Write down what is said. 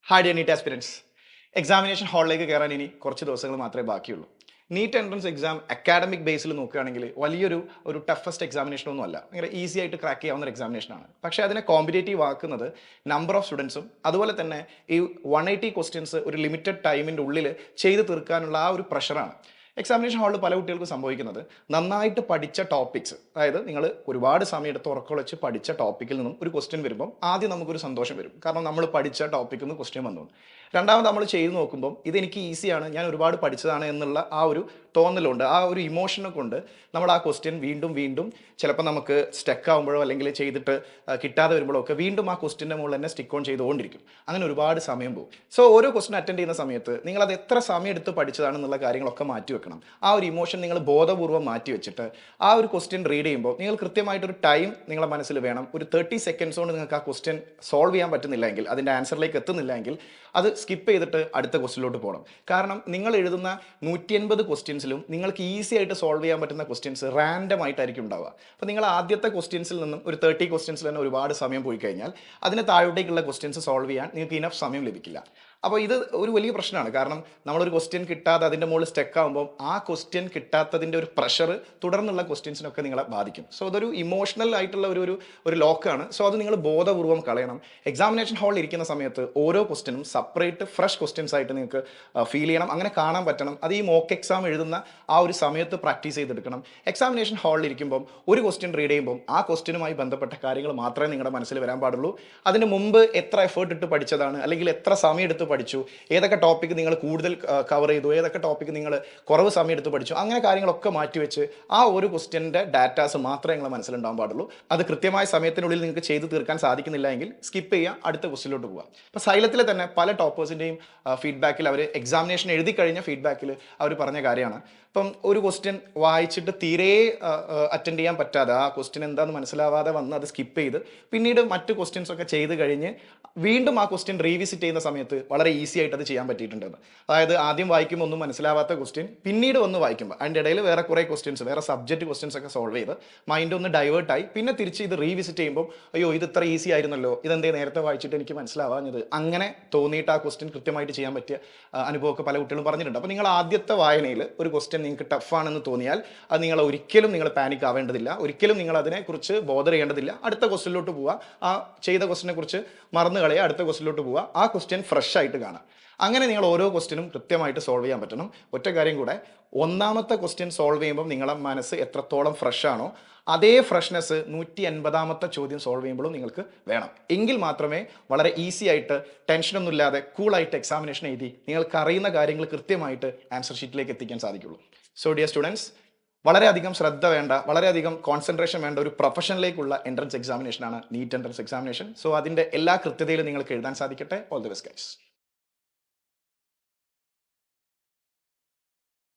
Hi dear NEET aspirants. Examination ഹാളിലേക്ക് കയറാൻ ഇനി കുറച്ച് ദിവസങ്ങൾ മാത്രമേ ബാക്കിയുള്ളൂ. നീറ്റ് എൻട്രൻസ് എക്സാം അക്കാഡമിക് ബേസിൽ നോക്കുകയാണെങ്കിൽ വലിയൊരു ടഫസ്റ്റ് എക്സാമിനേഷൻ ഒന്നും അല്ല. ഭയങ്കര ഈസി ആയിട്ട് ക്രാക്ക് ചെയ്യാവുന്ന ഒരു എക്സാമിനേഷനാണ്. പക്ഷേ അതിനെ കോമ്പറ്റേറ്റീവ് ആക്കുന്നത് നമ്പർ ഓഫ് സ്റ്റുഡൻസും അതുപോലെ തന്നെ ഈ 180 ക്വസ്റ്റ്യൻസ് ഒരു ലിമിറ്റഡ് ടൈമിൻ്റെ ഉള്ളിൽ ചെയ്ത് തീർക്കാനുള്ള ആ ഒരു പ്രഷറാണ്. എക്സാമിനേഷൻ ഹാളിൽ പല കുട്ടികൾക്കും സംഭവിക്കുന്നത് നന്നായിട്ട് പഠിച്ച ടോപ്പിക്സ്, അതായത് നിങ്ങൾ ഒരുപാട് സമയം എടുത്ത് ഉറക്കം പഠിച്ച ടോപ്പിക്കിൽ നിന്നും ഒരു ക്വസ്റ്റ്യൻ വരുമ്പോൾ ആദ്യം നമുക്കൊരു സന്തോഷം വരും, കാരണം നമ്മൾ പഠിച്ച ടോപ്പിക്കിൽ നിന്ന് ക്വസ്റ്റ്യൻ വന്നു. രണ്ടാമത് നമ്മൾ ചെയ്ത് നോക്കുമ്പോൾ ഇതെനിക്ക് ഈസിയാണ്, ഞാൻ ഒരുപാട് പഠിച്ചതാണ് എന്നുള്ള ആ ഒരു തോന്നലുണ്ട്, ആ ഒരു ഇമോഷനെ കൊണ്ട് നമ്മൾ ആ ക്വസ്റ്റ്യൻ വീണ്ടും വീണ്ടും ചിലപ്പോൾ നമുക്ക് സ്റ്റക്ക് ആകുമ്പോഴോ അല്ലെങ്കിൽ ചെയ്തിട്ട് കിട്ടാതെ വരുമ്പോഴോ ഒക്കെ വീണ്ടും ആ ക്വസ്റ്റ്യൻ്റെ മുകളിൽ തന്നെ സ്റ്റിക്ക് ഓൺ ചെയ്തുകൊണ്ടിരിക്കും. അങ്ങനെ ഒരുപാട് സമയം പോകും. സോ ഓരോ ക്വസ്റ്റ്യൻ അറ്റൻഡ് ചെയ്യുന്ന സമയത്ത് നിങ്ങളത് എത്ര സമയം എടുത്ത് പഠിച്ചതാണെന്നുള്ള കാര്യങ്ങളൊക്കെ മാറ്റി വെക്കണം. ആ ഒരു ഇമോഷൻ നിങ്ങൾ ബോധപൂർവ്വം മാറ്റി വെച്ചിട്ട് ആ ഒരു ക്വസ്റ്റ്യൻ റീഡ് ചെയ്യുമ്പോൾ നിങ്ങൾ കൃത്യമായിട്ടൊരു ടൈം നിങ്ങളുടെ മനസ്സിൽ വേണം. ഒരു 30 സെക്കൻഡ്സ് കൊണ്ട് നിങ്ങൾക്ക് ആ ക്വസ്റ്റ്യൻ സോൾവ് ചെയ്യാൻ പറ്റുന്നില്ലെങ്കിൽ, അതിൻ്റെ ആൻസറിലേക്ക് എത്തുന്നില്ലെങ്കിൽ അത് സ്കിപ്പ് ചെയ്തിട്ട് അടുത്ത ക്വസ്റ്റ്യനിലോട്ട് പോകണം. കാരണം നിങ്ങൾ എഴുതുന്ന 180 ക്വസ്റ്റ്യൻസിലും നിങ്ങൾക്ക് ഈസി ആയിട്ട് സോൾവ് ചെയ്യാൻ പറ്റുന്ന ക്വസ്റ്റ്യൻസ് റാൻഡം ആയിട്ടായിരിക്കും ഉണ്ടാവുക. അപ്പോൾ നിങ്ങൾ ആദ്യത്തെ ക്വസ്റ്റ്യൻസിൽ നിന്നും ഒരു 30 ക്വസ്റ്റ്യൻസിൽ തന്നെ ഒരുപാട് സമയം പോയി കഴിഞ്ഞാൽ അതിന് താഴോട്ടേക്കുള്ള ക്വസ്റ്റ്യൻസ് സോൾവ് ചെയ്യാൻ നിങ്ങൾക്ക് ഇനഫ് സമയം ലഭിക്കില്ല. അപ്പോൾ ഇത് ഒരു വലിയ പ്രശ്നമാണ്. കാരണം നമ്മളൊരു ക്വസ്റ്റ്യൻ കിട്ടാതെ അതിൻ്റെ മുകളിൽ സ്റ്റക്ക് ആകുമ്പോൾ ആ ക്വസ്റ്റ്യൻ കിട്ടാത്തതിൻ്റെ ഒരു പ്രഷർ തുടർന്നുള്ള ക്വസ്റ്റ്യൻസിനൊക്കെ നിങ്ങളെ ബാധിക്കും. സോ അതൊരു ഇമോഷണൽ ആയിട്ടുള്ള ഒരു ലോക്കാണ്. സോ അത് നിങ്ങൾ ബോധപൂർവ്വം കളയണം. എക്സാമിനേഷൻ ഹാളിൽ ഇരിക്കുന്ന സമയത്ത് ഓരോ ക്വസ്റ്റ്യനും സെപ്പറേറ്റ് ഫ്രഷ് ക്വസ്റ്റ്യൻസ് ആയിട്ട് നിങ്ങൾക്ക് ഫീൽ ചെയ്യണം, അങ്ങനെ കാണാൻ പറ്റണം. അത് ഈ മോക്ക് എക്സാം എഴുതുന്ന ആ ഒരു സമയത്ത് പ്രാക്ടീസ് ചെയ്തെടുക്കണം. എക്സാമിനേഷൻ ഹാളിൽ ഇരിക്കുമ്പോൾ ഒരു ക്വസ്റ്റ്യൻ റീഡ് ചെയ്യുമ്പോൾ ആ ക്വസ്റ്റ്യനുമായി ബന്ധപ്പെട്ട കാര്യങ്ങൾ മാത്രമേ നിങ്ങളുടെ മനസ്സിൽ വരാൻ പാടുള്ളൂ. അതിന് മുമ്പ് എത്ര എഫേർട്ട് ഇട്ട് പഠിച്ചതാണ്, അല്ലെങ്കിൽ എത്ര സമയം എടുത്ത് പഠിച്ചു, ഏതൊക്കെ ടോപ്പിക്ക് നിങ്ങൾ കൂടുതൽ കവർ ചെയ്തു, ഏതൊക്കെ ടോപ്പിക്ക് നിങ്ങൾ കുറവ് സമയം എടുത്ത് പഠിച്ചു, അങ്ങനെ കാര്യങ്ങളൊക്കെ മാറ്റിവെച്ച് ആ ഒരു ക്വസ്റ്റ്യൻ്റെ ഡാറ്റാസ് മാത്രമേ നിങ്ങളുടെ മനസ്സിലുണ്ടാകാൻ പാടുള്ളൂ. അത് കൃത്യമായ സമയത്തിനുള്ളിൽ നിങ്ങൾക്ക് ചെയ്ത് തീർക്കാൻ സാധിക്കുന്നില്ല എങ്കിൽ സ്കിപ്പ് ചെയ്യുക, അടുത്ത ക്വസ്റ്റ്യനിലോട്ട് പോകാം. ഇപ്പോൾ സൈലത്തിലെ തന്നെ പല ടോപ്പേഴ്സിൻ്റെയും ഫീഡ്ബാക്കിൽ അവർ എക്സാമിനേഷൻ എഴുതി കഴിഞ്ഞ ഫീഡ്ബാക്കിൽ അവർ പറഞ്ഞ കാര്യമാണ്, ഇപ്പം ഒരു ക്വസ്റ്റ്യൻ വായിച്ചിട്ട് തീരെ അറ്റൻഡ് ചെയ്യാൻ പറ്റാതെ, ആ ക്വസ്റ്റ്യൻ എന്താണെന്ന് മനസ്സിലാവാതെ വന്ന് അത് സ്കിപ്പ് ചെയ്ത് പിന്നീട് മറ്റ് ക്വസ്റ്റ്യൻസ് ഒക്കെ ചെയ്ത് കഴിഞ്ഞ് വീണ്ടും ആ ക്വസ്റ്റ്യൻ റീവിസിറ്റ് ചെയ്യുന്ന സമയത്ത് വളരെ ഈസി ആയിട്ട് അത് ചെയ്യാൻ പറ്റിയിട്ടുണ്ടെന്ന്. അതായത് ആദ്യം വായിക്കുമ്പോൾ ഒന്നും മനസ്സിലാവാത്ത ക്വസ്റ്റ്യൻ പിന്നീട് വന്ന് വായിക്കുമ്പോൾ അതിൻ്റെ ഇടയിൽ വേറെ കുറേ ക്വസ്റ്റ്യൻസ്, വേറെ സബ്ജക്റ്റ് ക്വസ്റ്റ്യൻസ് ഒക്കെ സോൾവ് ചെയ്ത് മൈൻഡ് ഒന്ന് ഡൈവേർട്ടായി പിന്നെ തിരിച്ച് ഇത് റീവിസിറ്റ് ചെയ്യുമ്പോൾ അയ്യോ ഇത് ഇത്ര ഈസി ആയിരുന്നല്ലോ, ഇതെന്തേ നേരത്തെ വായിച്ചിട്ട് എനിക്ക് മനസ്സിലാവാഞ്ഞത്, അങ്ങനെ തോന്നിയിട്ട് ആ ക്വസ്റ്റ്യൻ കൃത്യമായിട്ട് ചെയ്യാൻ പറ്റിയ അനുഭവമൊക്കെ പല കുട്ടികളും പറഞ്ഞിട്ടുണ്ട്. അപ്പോൾ നിങ്ങൾ ആദ്യത്തെ വായനയിൽ ഒരു ക്വസ്റ്റ്യൻ നിങ്ങൾക്ക് ടഫാണെന്ന് തോന്നിയാൽ അത് നിങ്ങൾ പാനിക് ആവേണ്ടതില്ല, ഒരിക്കലും നിങ്ങൾ അതിനെക്കുറിച്ച് ബോധർ ചെയ്യേണ്ടതില്ല. അടുത്ത ക്വസ്റ്റ്യനിലോട്ട് പോവുക, ആ ചെയ്ത ക്വസ്റ്റ്യനെ കുറിച്ച് മറന്നു കളയുക, അടുത്ത ക്വസ്റ്റ്യനിലോട്ട് പോവുക, ആ ക്വസ്റ്റ്യൻ ഫ്രഷ് ആയിട്ട് കാണാം. അങ്ങനെ നിങ്ങൾ ഓരോ ക്വസ്റ്റ്യനും കൃത്യമായിട്ട് സോൾവ് ചെയ്യാൻ പറ്റണം. ഒറ്റ കാര്യം കൂടെ, ഒന്നാമത്തെ ക്വസ്റ്റ്യൻ സോൾവ് ചെയ്യുമ്പോൾ നിങ്ങളുടെ മനസ്സ് എത്രത്തോളം ഫ്രഷ് ആണോ അതേ ഫ്രഷ്നെസ് 180ാമത്തെ ചോദ്യം സോൾവ് ചെയ്യുമ്പോഴും നിങ്ങൾക്ക് വേണം. എങ്കിൽ മാത്രമേ വളരെ ഈസി ആയിട്ട് ടെൻഷനൊന്നും ഇല്ലാതെ കൂളായിട്ട് എക്സാമിനേഷൻ എഴുതി നിങ്ങൾക്ക് അറിയുന്ന കാര്യങ്ങൾ കൃത്യമായിട്ട് ആൻസർ ഷീറ്റിലേക്ക് എത്തിക്കാൻ സാധിക്കുള്ളൂ. സോ ഡിയർ സ്റ്റുഡൻസ്, വളരെയധികം ശ്രദ്ധ വേണ്ട, വളരെയധികം കോൺസെൻട്രേഷൻ വേണ്ട ഒരു പ്രൊഫഷനിലേക്കുള്ള എൻട്രൻസ് എക്സാമിനേഷനാണ് നീറ്റ് എൻട്രൻസ് എക്സാമിനേഷൻ. സോ അതിൻ്റെ എല്ലാ കൃത്യതയിലും നിങ്ങൾക്ക് എഴുതാൻ സാധിക്കട്ടെ. All the best guys.